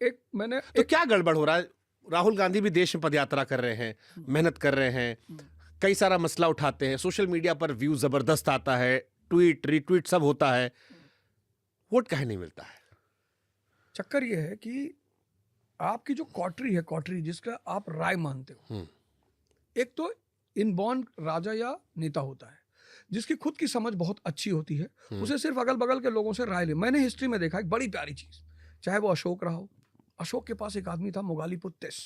एक मैंने तो क्या गड़बड़ हो रहा है? राहुल गांधी भी देश में पदयात्रा कर रहे हैं, मेहनत कर रहे हैं, कई सारा मसला उठाते हैं, सोशल मीडिया पर व्यू जबरदस्त आता है, ट्वीट रिट्वीट सब होता है, वोट काहे नहीं मिलता है? चक्कर ये है कि आपकी जो कॉटरी है, कॉटरी जिसका आप राय मानते हो, एक तो इनबॉर्न राजा या नेता होता है जिसकी खुद की समझ बहुत अच्छी होती है, उसे सिर्फ अगल बगल के लोगों से राय ले। मैंने हिस्ट्री में देखा एक बड़ी प्यारी चीज, चाहे वो अशोक रहा हो, अशोक के पास एक आदमी था मोगालीपुत्तेस,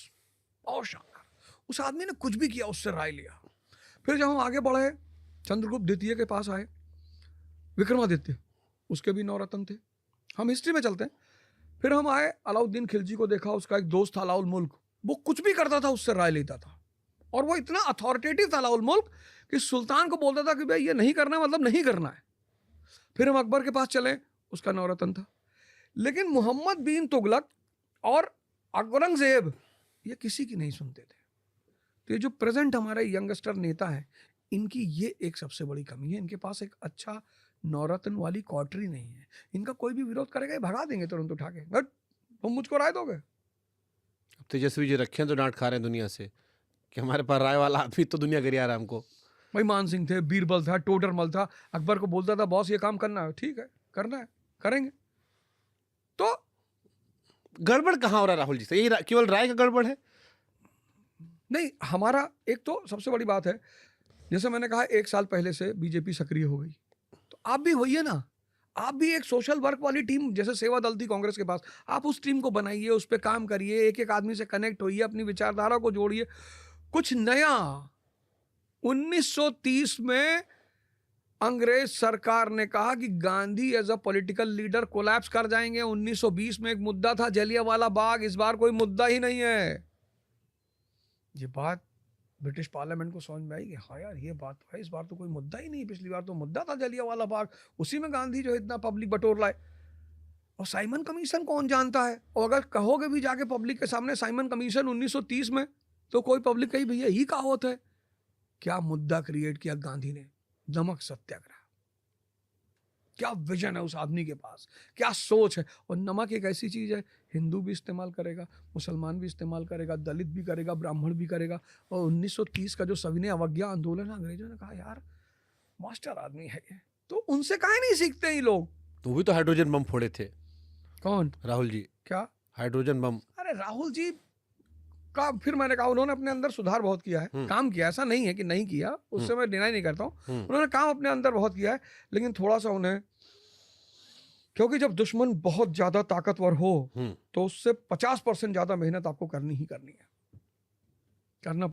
और शानदार, उस आदमी ने कुछ भी किया उससे राय लिया। फिर जब हम आगे बढ़े, चंद्रगुप्त द्वितीय के पास आए, विक्रमादित्य, उसके भी 9 रत्न थे, हम हिस्ट्री में चलते हैं। फिर हम आए, अलाउद्दीन खिलजी को देखा, उसका एक दोस्त था अलाउल मुल्क, वो कुछ भी करता था उससे राय लेता था, और वो इतना अथॉरिटेटिव था अलाउल मुल्क कि सुल्तान को बोलता था कि भाई ये नहीं करना मतलब नहीं करना है। फिर हम अकबर के पास चले, उसका 9 रत्न था। लेकिन मोहम्मद बिन तुगलक और औरंगजेब ये किसी की नहीं सुनते थे। तो ये जो प्रेजेंट हमारे यंगस्टर नेता है, इनकी ये एक सबसे बड़ी कमी है, इनके पास एक अच्छा 9 रत्न वाली कॉटरी नहीं है। इनका कोई भी विरोध करेगा ये भगा देंगे तुरंत उठा के, बट तुम मुझको राय दोगे। अब तेजस्वी जी रखे हैं तो डांट खा रहे हैं दुनिया से कि हमारे पास राय वाला आदमी तो दुनिया गिरा रहा है हमको। भाई मान सिंह थे, बीरबल था, टोडरमल था, अकबर को बोलता था बॉस ये काम करना है, ठीक है करना है करेंगे। तो गड़बड़ कहाँ हो रहा है राहुल जी से? यही केवल राय का गड़बड़ है? नहीं, हमारा एक तो सबसे बड़ी बात है, जैसे मैंने कहा 1 साल पहले से बीजेपी सक्रिय हो गई, तो आप भी होइए ना, आप भी एक सोशल वर्क वाली टीम, जैसे सेवा दल थी कांग्रेस के पास, आप उस टीम को बनाइए, उस पर काम करिए, एक एक आदमी से कनेक्ट होइए, अपनी विचारधारा को जोड़िए, कुछ नया। 1930 में अंग्रेज सरकार ने कहा कि Gandhi as a political leader collapse कर जाएंगे। 1920 में एक मुद्दा था जलियांवाला बाग, इस बार कोई मुद्दा ही नहीं है। ये बात ब्रिटिश पार्लियामेंट को समझ में आई कि हाँ यार ये बात तो है, इस बार तो कोई मुद्दा ही नहीं, पिछली बार तो मुद्दा था जलियांवाला बाग, उसी में गांधी जो इतना पब्लिक बटोर लाए। और साइमन कमीशन कौन जानता है, और अगर कहोगे भी जाके पब्लिक के सामने साइमन कमीशन 1930 में, तो कोई पब्लिक कही भैया ही कहावत है। क्या मुद्दा क्रिएट किया गांधी ने, नमक सत्याग्रह। क्या विजन है उस आदमी के पास, क्या सोच है। और नमक एक ऐसी चीज है, हिंदू भी इस्तेमाल करेगा, मुसलमान भी इस्तेमाल करेगा, दलित भी करेगा, ब्राह्मण भी करेगा। और 1930 का जो सविनय अवज्ञा आंदोलन, अंग्रेजों ने कहा यार मास्टर आदमी है ये, तो उनसे काहे नहीं सीखते ये लोग। तो भी तो हाइड्रोजन बम फोड़े थे। कौन? राहुल जी। क्या हाइड्रोजन बम? अरे राहुल जी का, फिर मैंने कहा उन्होंने अपने अंदर सुधार बहुत किया है, काम किया, ऐसा नहीं है कि नहीं किया, उससे मैं डिनाई नहीं करता हूँ, उन्होंने काम अपने अंदर बहुत किया है। लेकिन थोड़ा सा उन्हें, क्योंकि जब दुश्मन बहुत ज्यादा ताकतवर हो तो उससे 50% ज्यादा मेहनत आपको करनी ही करनी है, करना